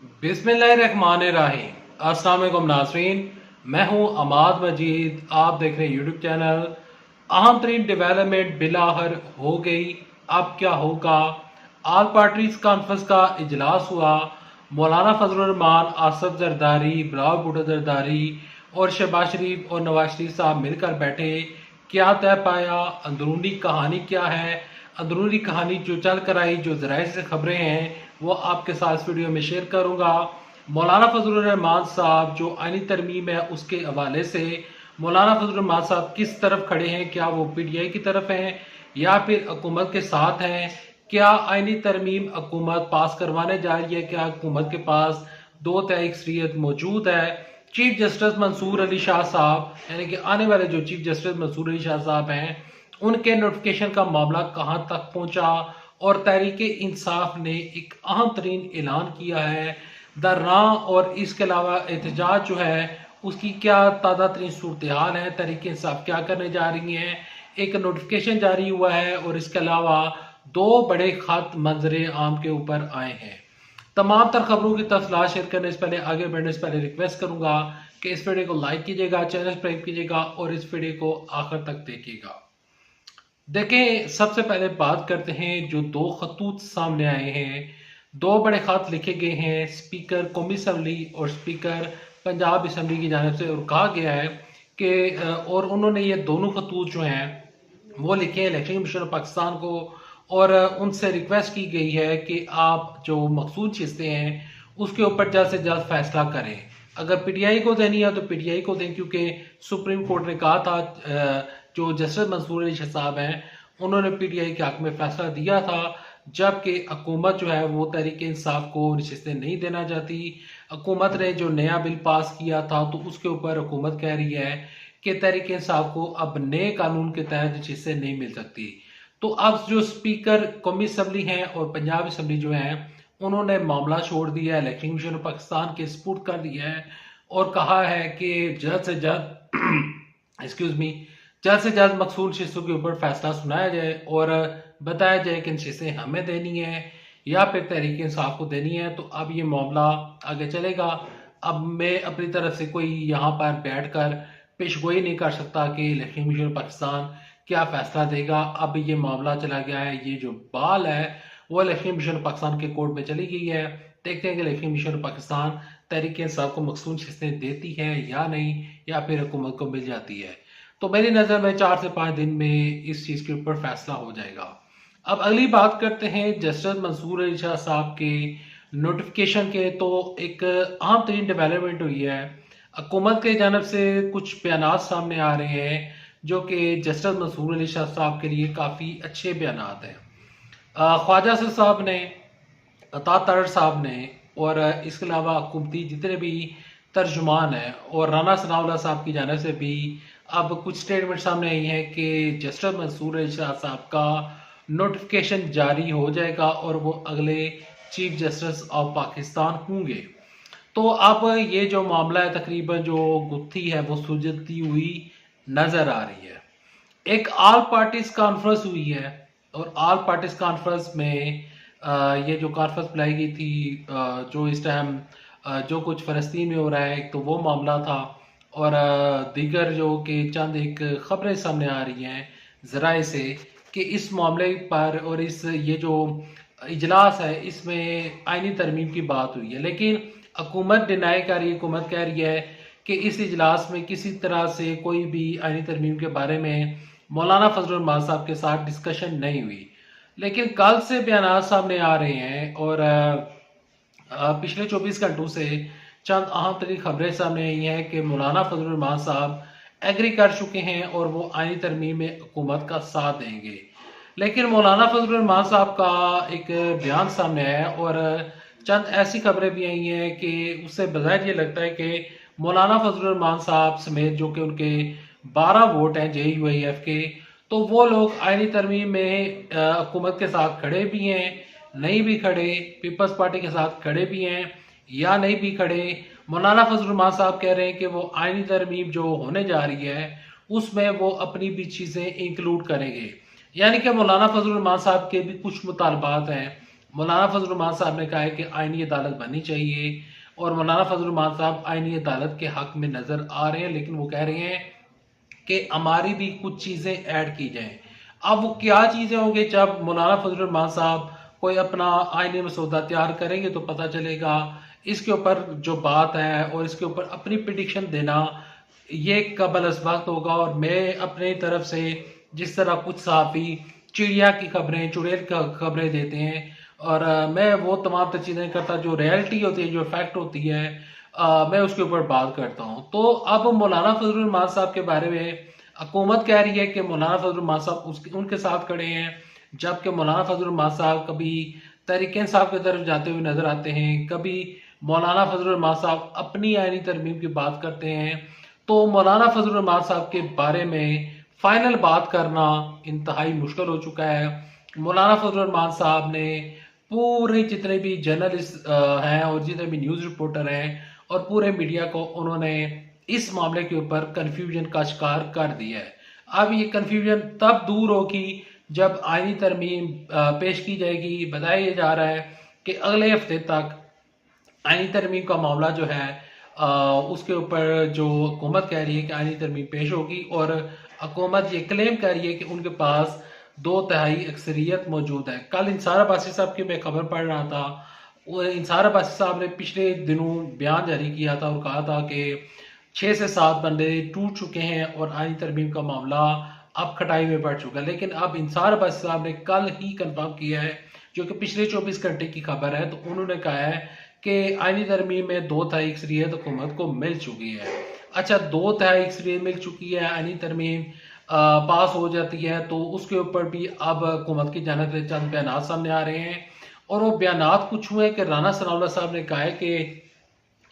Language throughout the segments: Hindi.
बिस्मिल्लाहिर्रहमानिर्रहीम। अस्सलाम वालेकुम नाज़रीन, मैं हूं अमाद मजीद। आप देख रहे हैं यूट्यूब चैनल। अहम तरीन डेवलपमेंट बिलाहर हो गई, अब क्या होगा। आल पार्टीज कॉन्फ्रेंस का इजलास हुआ। मौलाना फजलुर रहमान, आसफ जरदारी, बिलावल भुट्टो जरदारी और शहबाज शरीफ और नवाज शरीफ साहब मिलकर बैठे। क्या तय पाया, अंदरूनी कहानी क्या है। अंदरूनी कहानी जो चल कर आई, जो ज़राए से खबरें हैं, वो आपके साथ इस वीडियो में शेयर करूंगा। मौलाना फजलुर रहमान साहब जो आईनी तरमीम है उसके हवाले से मौलाना फजलुर रहमान साहब किस तरफ खड़े हैं, क्या वो पीटीआई की तरफ हैं या फिर हुकूमत के साथ हैं। क्या आईनी तरमीम हुकूमत पास करवाने जा रही है, क्या हुकूमत के पास दो तय अक्सरियत मौजूद है। चीफ जस्टिस मंसूर अली शाह साहब, यानी कि आने वाले जो चीफ जस्टिस मंसूर अली शाह साहब हैं, उनके नोटिफिकेशन का मामला कहां तक पहुंचा और तहरीक इंसाफ ने एक अहम तरीन ऐलान किया है। दर्रा और इसके अलावा एहतजाज जो है उसकी क्या ताज़ा तरीन सूरत हाल है, तहरीक इंसाफ क्या करने जा रही है। एक नोटिफिकेशन जारी हुआ है और इसके अलावा दो बड़े खत मंजर आम के ऊपर आए हैं। तमाम तर खबरों की तफसीलात शेयर करने से पहले, आगे बढ़ने से पहले रिक्वेस्ट करूंगा कि इस वीडियो को लाइक कीजिएगा, चैनल सब्सक्राइब कीजिएगा और इस वीडियो को आखिर तक देखिएगा। देखें, सबसे पहले बात करते हैं जो दो खतूत सामने आए हैं। दो बड़े खत लिखे गए हैं स्पीकर कौमी असम्बली और स्पीकर पंजाब असम्बली की जानिब से, और कहा गया है कि और उन्होंने ये दोनों खतूत जो हैं वो लिखे हैं इलेक्शन कमीशन ऑफ पाकिस्तान को, और उनसे रिक्वेस्ट की गई है कि आप जो मखसूद शिस्तें हैं उसके ऊपर जल्द से जल्द फैसला करें। अगर पीटीआई को देनी है तो पीटीआई को दें, क्योंकि सुप्रीम कोर्ट ने कहा था, जो जस्टिस मंसूर अली शाह साहब हैं उन्होंने पीटीआई के हक में फैसला दिया था, जबकि हुकूमत जो है वो तहरीक इंसाफ को नशिस्तें नहीं देना चाहती। हुकूमत ने जो नया बिल पास किया था तो उसके ऊपर हुकूमत कह रही है कि तहरीक इंसाफ को अब नए कानून के तहत नशिस्तें नहीं मिल सकती। तो अब जो स्पीकर कौमी असम्बली हैं और पंजाब असम्बली जो है उन्होंने मामला छोड़ दिया है, इलेक्शन कमीशन ऑफ पाकिस्तान के सपुर्द कर दिया है और कहा है कि जल्द से जल्द एक्सक्यूज मी जल्द से जल्द मकसूद शिस्तों के ऊपर फैसला सुनाया जाए और बताया जाए कि इन शिस्तें हमें देनी है या फिर तहरीक इंसाफ को देनी है। तो अब ये मामला आगे चलेगा। अब मैं अपनी तरफ से कोई यहाँ पर बैठ कर पेशगोई नहीं कर सकता कि इलेक्शन कमीशन पाकिस्तान क्या फैसला देगा। अब ये मामला चला गया है, ये जो बाल है वो इलेक्शन कमीशन पाकिस्तान के कोर्ट में चली गई है। देखते हैं कि इलेक्शन कमीशन पाकिस्तान तहरीक इंसाफ को मकसूद शिस्तें देती है या नहीं, या फिर हुकूमत को मिल जाती है। तो मेरी नज़र में 4 से 5 दिन में इस चीज़ के ऊपर फैसला हो जाएगा। अब अगली बात करते हैं जस्टिस मंसूर अली शाह साहब के नोटिफिकेशन के। तो एक अहम तरीन डेवलपमेंट हुई है, हुकूमत के जानब से कुछ बयान सामने आ रहे हैं जो कि जस्टिस मंसूर अली शाह साहब के लिए काफ़ी अच्छे बयान हैं। ख्वाजा साहब ने, अता तरर साहब ने और इसके अलावा हुकूमती जितने भी तर्जुमान हैं और राना सनाउल्लाह साहब की जानिब से भी अब कुछ स्टेटमेंट सामने आई हैं कि जस्टिस मंसूर अली शाह साहब का नोटिफिकेशन जारी हो जाएगा और वो अगले चीफ जस्टिस ऑफ पाकिस्तान होंगे। तो अब ये जो मामला है तकरीबन जो गुत्थी है वो सुलझती हुई नजर आ रही है। एक ऑल पार्टीज कॉन्फ्रेंस हुई है और ऑल पार्टीज कॉन्फ्रेंस में ये जो कॉन्फ्रेंस बुलाई गई थी, जो इस टाइम जो कुछ फ़लस्तीन में हो रहा है, एक तो वो मामला था और दीगर जो कि चंद एक खबरें सामने आ रही हैं ज़राए से कि इस मामले पर और इस ये जो इजलास है इसमें आईनी तरमीम की बात हुई है। लेकिन हुकूमत डिनाई कर रही है, हुकूमत कह रही है कि इस इजलास में किसी तरह से कोई भी आईनी तरमीम के बारे में मौलाना फजलुर रहमान साहब के साथ डिस्कशन नहीं हुई। लेकिन कल से बयान सामने आ रहे हैं और पिछले 24 घंटों से चंद अहम तरीन खबरें सामने आई हैं कि मौलाना फजलुर रहमान साहब एग्री कर चुके हैं और वो आईनी तरमीम में हुकूमत का साथ देंगे। लेकिन मौलाना फजलुर रहमान साहब का एक बयान सामने आया है और चंद ऐसी खबरें भी आई हैं कि उससे बज़ाहिर ये लगता है कि मौलाना फजलुर रहमान साहब समेत जो कि उनके 12 वोट हैं JUIF के, तो वो लोग आईनी तरमीम में हुकूमत के साथ खड़े भी हैं, नहीं भी खड़े, पीपल्स पार्टी के साथ खड़े भी हैं या नहीं भी खड़े। मौलाना फजलुर रहमान साहब कह रहे हैं कि वो आईनी तरमीम जो होने जा रही है उसमें वो अपनी भी चीज़ें इंक्लूड करेंगे, यानी कि मौलाना फजलुर रहमान साहब के भी कुछ मुतालबात हैं। मौलाना फजल रहमान साहब ने कहा है कि आईनी अदालत बननी चाहिए, और मौलाना फजल रहमान साहब आईनी अदालत के हक में नज़र आ रहे हैं, लेकिन वो कह रहे हैं कि हमारी भी कुछ चीज़ें ऐड की जाएं। अब वो क्या चीज़ें होंगी, जब मौलाना फजल रहमान साहब कोई अपना आईनी मसौदा तैयार करेंगे तो पता चलेगा। इसके ऊपर जो बात है और इसके ऊपर अपनी प्रिडिक्शन देना ये कबल अज़ वक्त होगा। और मैं अपने तरफ से जिस तरह कुछ सहाफ़ी चिड़िया की खबरें, चुड़ैल की खबरें देते हैं, और मैं वो तमाम तर चीज़ें करता जो रियलिटी होती है, जो फैक्ट होती है, मैं उसके ऊपर बात करता हूँ। तो अब मौलाना फजल रहमान साहब के बारे में हुकूमत कह रही है कि मौलाना फजल रहमान साहब उनके साथ खड़े हैं, जबकि मौलाना फजल रहमान साहब कभी तहरीक इंसाफ की तरफ जाते हुए नजर आते हैं, कभी मौलाना फजल रहमान साहब अपनी आईनी तरमीम की बात करते हैं। तो मौलाना फजल रहमान साहब के बारे में फाइनल बात करना इंतहाई मुश्किल हो चुका है। मौलाना फजल रहमान साहब ने पूरे जितने भी जर्नलिस्ट हैं और जितने भी न्यूज़ रिपोर्टर हैं और पूरे मीडिया को उन्होंने इस मामले के ऊपर कन्फ्यूजन का शिकार कर दिया है। अब ये कन्फ्यूजन तब दूर होगी जब आईनी तरमीम पेश की जाएगी। बताया जा रहा है कि अगले हफ्ते तक आईनी तरमीम का मामला जो है उसके ऊपर जो हुकूमत कह रही है कि आईनी तरमीम पेश होगी, और हुकूमत ये क्लेम कर रही है कि उनके पास 2/3 अक्सरियत मौजूद है। कल इंसार अब्बासी साहब की मैं खबर पढ़ रहा था, वो इंसार अब्बासी साहब ने पिछले दिनों बयान जारी किया था और कहा था कि 6 से 7 बंदे टूट चुके हैं और आईनी तरमीम का मामला अब खटाई में बढ़ चुका है। लेकिन अब इंसार अब्बासी साहब ने कल ही कंफर्म किया है, जो कि पिछले 24 घंटे की खबर है, तो उन्होंने कहा है कि आईनी तरमीम में 2/3 अक्सरियत हुकूमत को मिल चुकी है। अच्छा, 2/3 अक्सरियत मिल चुकी है, आईनी तरमीम पास हो जाती है, तो उसके ऊपर भी अब हुकूमत की जानिब से चंद बयान सामने आ रहे हैं। और वो बयान कुछ हुए कि राना सनाउल्लाह साहब ने कहा है कि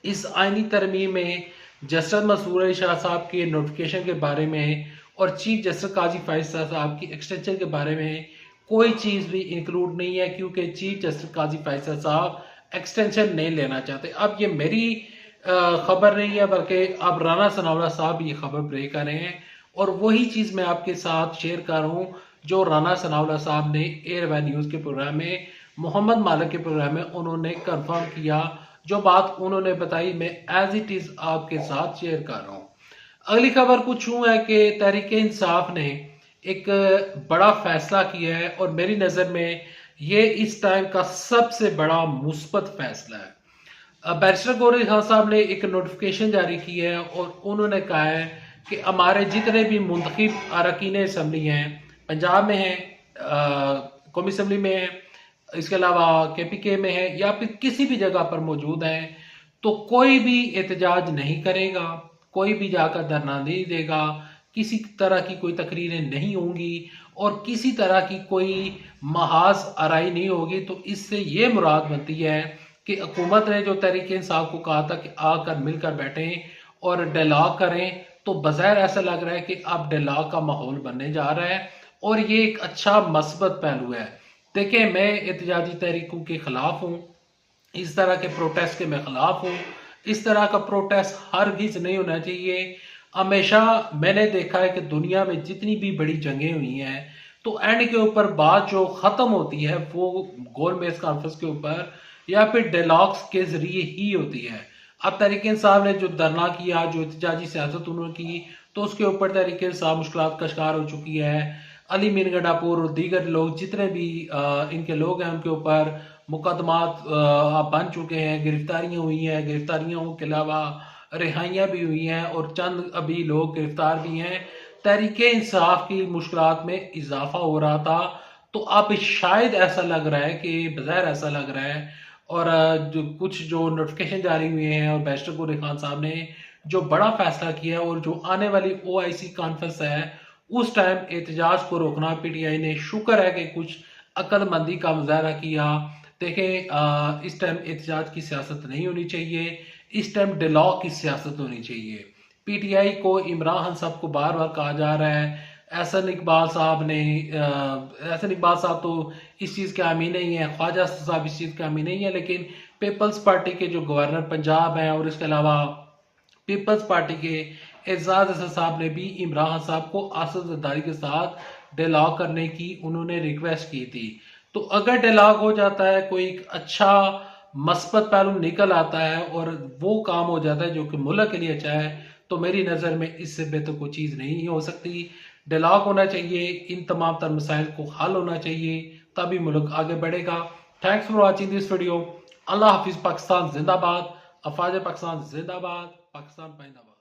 इस आईनी तरमीम में जस्टिस मंसूर अली शाह साहब के नोटिफिकेशन के बारे में और चीफ जस्टिस काजी फैसल साहब की एक्सटेंशन के बारे में कोई चीज़ भी इंक्लूड नहीं है, क्योंकि चीफ जस्टिस काजी फैसल साहब एक्सटेंशन नहीं लेना चाहते। अब ये मेरी खबर नहीं है, बल्कि अब राना सनाउल्लाह साहब ये खबर ब्रेक कर रहे हैं, और वही चीज़ मैं आपके साथ शेयर कर रहा हूँ जो राना सनाउल्लाह साहब ने एयर वन न्यूज़ के प्रोग्राम में, मोहम्मद मालिक के प्रोग्राम में उन्होंने कंफर्म किया। जो बात उन्होंने बताई मैं एज इट इज़ आपके साथ शेयर कर रहा हूँ। अगली खबर कुछ यूँ है कि तहरीक इंसाफ ने एक बड़ा फैसला किया है, और मेरी नज़र में ये इस टाइम का सबसे बड़ा मुस्बत फैसला है। बैरिस्टर गौरी खान साहब ने एक नोटिफिकेशन जारी की है और उन्होंने कहा है कि हमारे जितने भी मुंतखब अरकान असम्बली हैं, पंजाब में हैं, कौमी असम्बली में हैं, इसके अलावा KPK में है, या फिर किसी भी जगह पर मौजूद हैं, तो कोई भी एहतजाज नहीं करेगा, कोई भी जाकर धरना नहीं देगा, किसी तरह की कोई तकरीरें नहीं होंगी और किसी तरह की कोई महाज आराई नहीं होगी। तो इससे ये मुराद बनती है कि हुकूमत ने जो तहरीक इंसाफ को कहा था कि आकर मिलकर बैठें और डायलॉग करें, तो बज़ाहिर ऐसा लग रहा है कि अब डायलॉग का माहौल बनने जा रहा है, और ये एक अच्छा मस्बत पहलू है। देखिए, मैं एहतजाजी तहरीकों के खिलाफ हूँ, इस तरह के प्रोटेस्ट के मैं खिलाफ हूँ। इस तरह का प्रोटेस्ट हरगिज़ नहीं होना चाहिए। हमेशा मैंने देखा है कि दुनिया में जितनी भी बड़ी जंगें हुई हैं, तो एंड के ऊपर बात जो ख़त्म होती है वो गोल मेज कॉन्फ्रेंस के ऊपर या फिर डायलॉग्स के ज़रिए ही होती है। अब तहरीक इंसाफ ने जो धरना किया, जो एहतजाजी सियासत उन्होंने की, तो उसके ऊपर तहरीक इंसाफ मुश्किलात का शिकार हो चुकी है। अली मीर गंडापुर और दीगर लोग जितने भी इनके लोग हैं उनके ऊपर मुकदमात बन चुके हैं, गिरफ्तारियां हुई हैं, गिरफ्तारियों के अलावा रिहाइयाँ भी हुई हैं और चंद अभी लोग गिरफ्तार भी हैं। तहरीक इंसाफ की मुश्किलात में इजाफा हो रहा था, तो अब शायद ऐसा लग रहा है कि बज़ाहिर ऐसा लग रहा है, और जो नोटिफिकेशन जारी हुए हैं और बैरिस्टर गौरी खान साहब ने जो बड़ा फैसला किया और जो आने वाली OIC कॉन्फ्रेंस है उस टाइम एहतजाज को रोकना, PTI ने शुक्र है कि कुछ अक्लमंदी का मुजाहरा किया। देखें, इस टाइम एहतजाज की सियासत नहीं होनी चाहिए, इस टाइम डायलॉग की सियासत होनी चाहिए। PTI को, इमरान खान साहब को बार बार कहा जा रहा है, एहसन इकबाल साहब तो इस चीज़ के हामी नहीं है, ख्वाजा साहब इस चीज़ के हामी नहीं है, लेकिन पीपल्स पार्टी के जो गवर्नर पंजाब हैं और इसके अलावा पीपल्स पार्टी के एजाज हसन साहब ने भी इमरान खान साहब को असद जरदारी के साथ डायलॉग करने की उन्होंने रिक्वेस्ट की थी। तो अगर डिलाग हो जाता है, कोई अच्छा मस्बत पहलू निकल आता है और वो काम हो जाता है जो कि मुल्क के लिए अच्छा है, तो मेरी नज़र में इससे बेहतर कोई चीज़ नहीं हो सकती। डिलाग होना चाहिए, इन तमाम तर मसाइल को हल होना चाहिए, तभी मुल्क आगे बढ़ेगा। Thanks for watching this video. अल्लाह हाफिज़। पाकिस्तान जिंदाबाद। अफवाज पाकिस्तान जिंदाबाद। पाकिस्तान जिंदाबाद।